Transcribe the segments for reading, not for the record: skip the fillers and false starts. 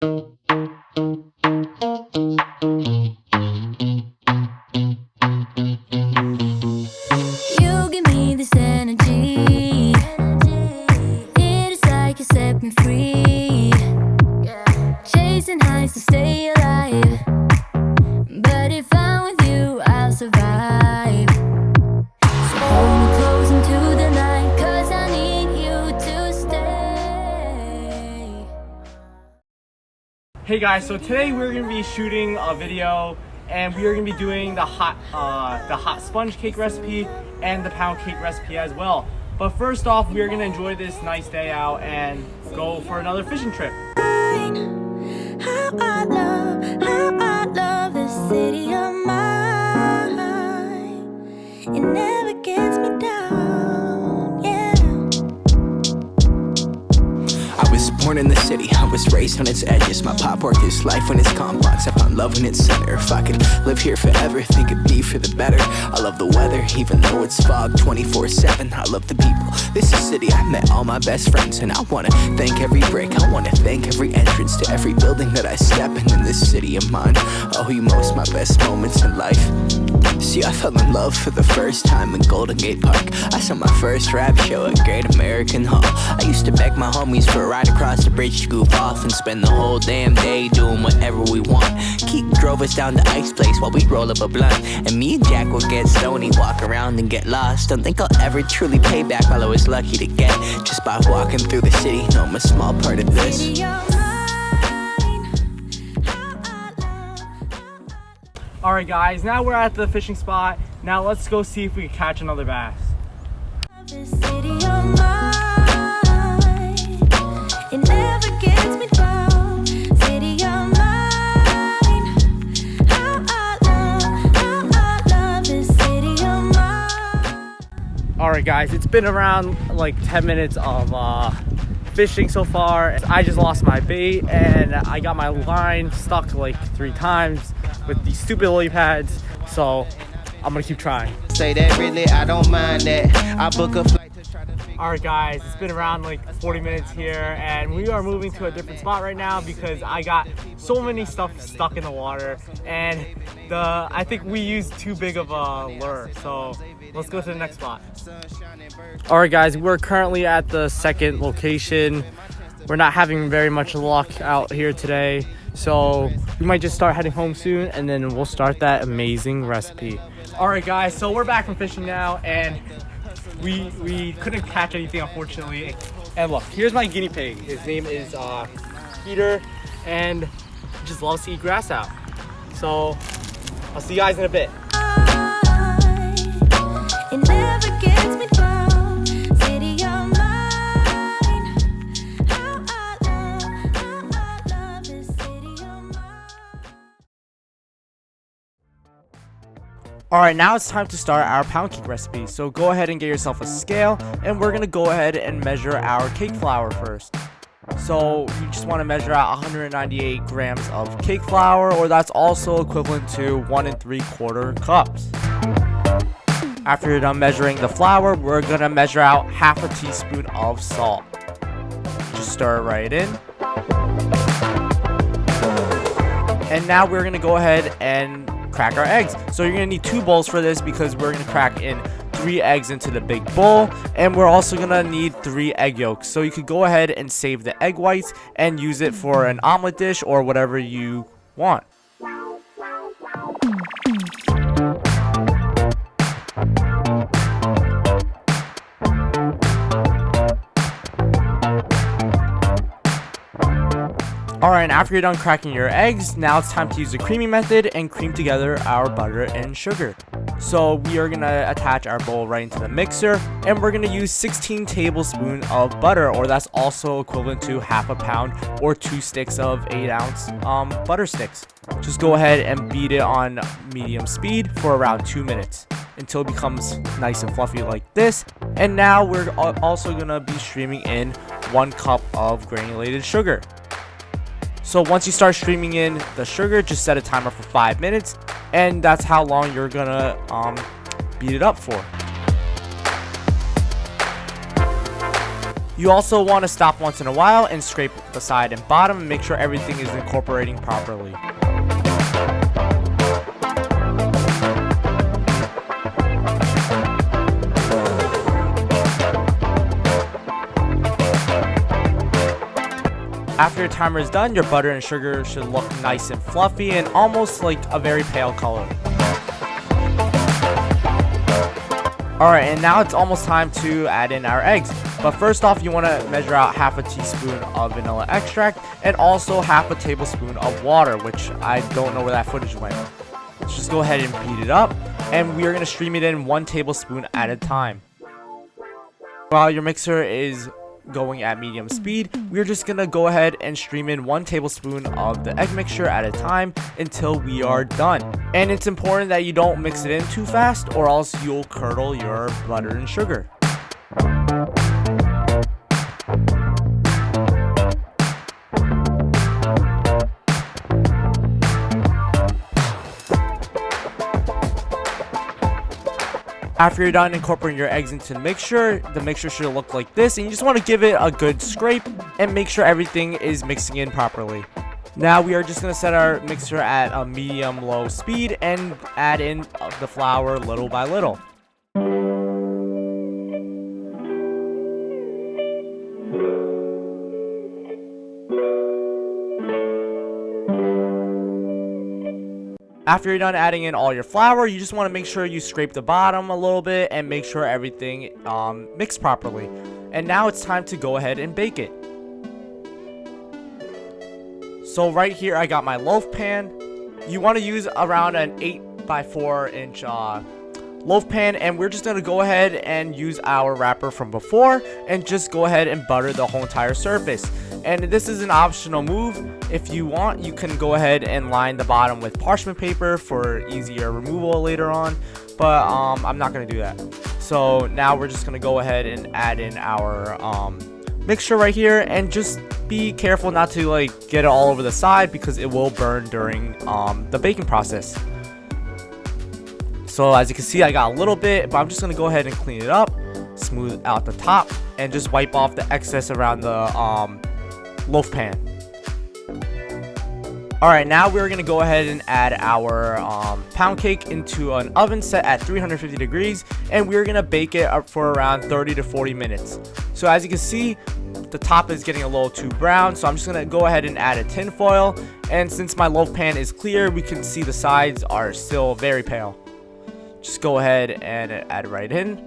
You give me this energy. It is like you set me free. Chasing highs to stay alive. But if I'm with you, I'll survive. So hold me close into the night, 'cause I need you to stay. Hey guys, so today we're gonna be shooting a video, and we are gonna be doing the hot sponge cake recipe and the pound cake recipe as well. But first off, we are gonna enjoy this nice day out and go for another fishing trip. How I love this city of mine. It never gets me down, yeah. I was born in the city, I was raised on its edges. My pop worked his life when it's complex. I found love in its center. If I could live here forever, think it'd be for the better. I love the weather, even though it's fog 24/7. I love the people. This is the city I met all my best friends, and I wanna thank every brick. I wanna thank every entrance to every building that I step in this city of mine. I owe you most my best moments in life. See, I fell in love for the first time in Golden Gate Park. I saw my first rap show at Great American Hall. I used to beg my homies for a ride across the bridge to goof off and spend the whole damn day doing whatever we want. Keith drove us down to Ike's place while we roll up a blunt, and me and Jack would get stoned, walk around and get lost. Don't think I'll ever truly pay back all I was lucky to get just by walking through the city. No, I'm a small part of this. City of mine. Alright guys, now we're at the fishing spot. Now let's go see if we can catch another bass. This city of mine, it never gets me down. City of mine, how I love this city of mine. Alright guys, it's been around like 10 minutes of fishing so far. I just lost my bait and I got my line stuck like 3 times with these stupid lily pads, so I'm gonna keep trying. Say that really, I don't mind that. I book a flight to try to figure. Alright guys, it's been around like 40 minutes here, and we are moving to a different spot right now because I got so many stuff stuck in the water, and I think we used too big of a lure, so let's go to the next spot. Alright guys, we're currently at the second location. We're not having very much luck out here today, so we might just start heading home soon, and then we'll start that amazing recipe. Alright guys, so we're back from fishing now, and we couldn't catch anything, unfortunately. And look, here's my guinea pig. His name is Peter, and he just loves to eat grass out. So I'll see you guys in a bit. It never gets me down. City of mine, how I love this city of mine. Alright, now it's time to start our pound cake recipe. So go ahead and get yourself a scale, and we're gonna go ahead and measure our cake flour first. So you just want to measure out 198 grams of cake flour, or that's also equivalent to 1 3/4 cups. After you're done measuring the flour, we're gonna measure out half a teaspoon of salt. Just stir it right in. And now we're gonna go ahead and crack our eggs. So you're gonna need 2 bowls for this because we're gonna crack in 3 eggs into the big bowl, and we're also gonna need 3 egg yolks. So you could go ahead and save the egg whites and use it for an omelet dish or whatever you want. Alright, and after you're done cracking your eggs, now it's time to use the creaming method and cream together our butter and sugar. So we are going to attach our bowl right into the mixer, and we're going to use 16 tablespoons of butter, or that's also equivalent to half a pound or 2 sticks of 8-ounce butter sticks. Just go ahead and beat it on medium speed for around 2 minutes until it becomes nice and fluffy like this. And now we're also going to be streaming in 1 cup of granulated sugar. So once you start streaming in the sugar, just set a timer for 5 minutes, and that's how long you're gonna beat it up for. You also want to stop once in a while and scrape the side and bottom and make sure everything is incorporating properly. After your timer is done, your butter and sugar should look nice and fluffy and almost like a very pale color. Alright, and now it's almost time to add in our eggs. But first off, you want to measure out half a teaspoon of vanilla extract and also half a tablespoon of water, which I don't know where that footage went. Let's just go ahead and beat it up, and we are going to stream it in 1 tablespoon at a time. While your mixer is going at medium speed, we're just gonna go ahead and stream in 1 tablespoon of the egg mixture at a time until we are done. And it's important that you don't mix it in too fast, or else you'll curdle your butter and sugar. After you're done incorporating your eggs into the mixture should look like this, and you just want to give it a good scrape and make sure everything is mixing in properly. Now we are just going to set our mixer at a medium-low speed and add in the flour little by little. After you're done adding in all your flour, you just want to make sure you scrape the bottom a little bit and make sure everything mixed properly. And now it's time to go ahead and bake it. So right here I got my loaf pan. You want to use around an 8x4 inch loaf pan, and we're just going to go ahead and use our wrapper from before and just go ahead and butter the whole entire surface. And this is an optional move. If you want, you can go ahead and line the bottom with parchment paper for easier removal later on, but I'm not going to do that. So now we're just going to go ahead and add in our mixture right here, and just be careful not to like get it all over the side because it will burn during the baking process. So as you can see, I got a little bit, but I'm just going to go ahead and clean it up, smooth out the top, and just wipe off the excess around the loaf pan. Alright, now we're going to go ahead and add our pound cake into an oven set at 350 degrees, and we're going to bake it up for around 30 to 40 minutes. So as you can see, the top is getting a little too brown, so I'm just going to go ahead and add a tin foil, and since my loaf pan is clear, we can see the sides are still very pale. Just go ahead and add it right in,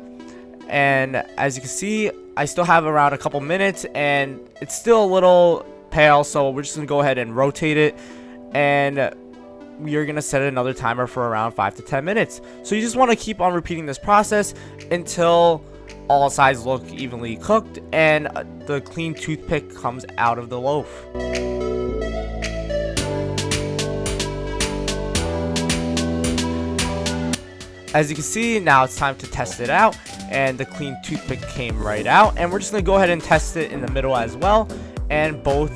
and as you can see, I still have around a couple minutes and it's still a little pale, so we're just gonna go ahead and rotate it, and we are gonna set another timer for around 5 to 10 minutes. So you just want to keep on repeating this process until all sides look evenly cooked and the clean toothpick comes out of the loaf. As you can see, now it's time to test it out, and the clean toothpick came right out, and we're just going to go ahead and test it in the middle as well, and both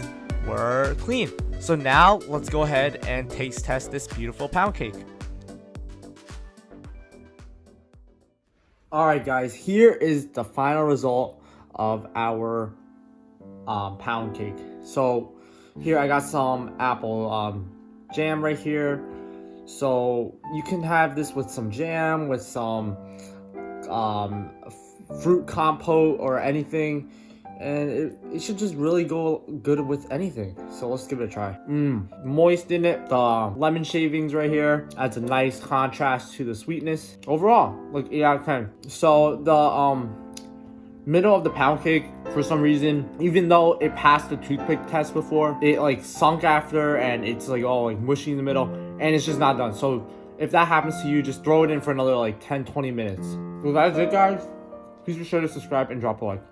were clean. So now let's go ahead and taste test this beautiful pound cake. Alright guys, here is the final result of our pound cake. So here I got some apple jam right here. So you can have this with some jam, with some fruit compote or anything, and it should just really go good with anything. So let's give it a try. Moisten it. The lemon shavings right here adds a nice contrast to the sweetness. Overall, like 8 out of 10. So the middle of the pound cake, for some reason, even though it passed the toothpick test before, it like sunk after, and it's like all like mushy in the middle, and it's just not done. So if that happens to you, just throw it in for another like 10-20 minutes. So that's it guys. Please be sure to subscribe and drop a like.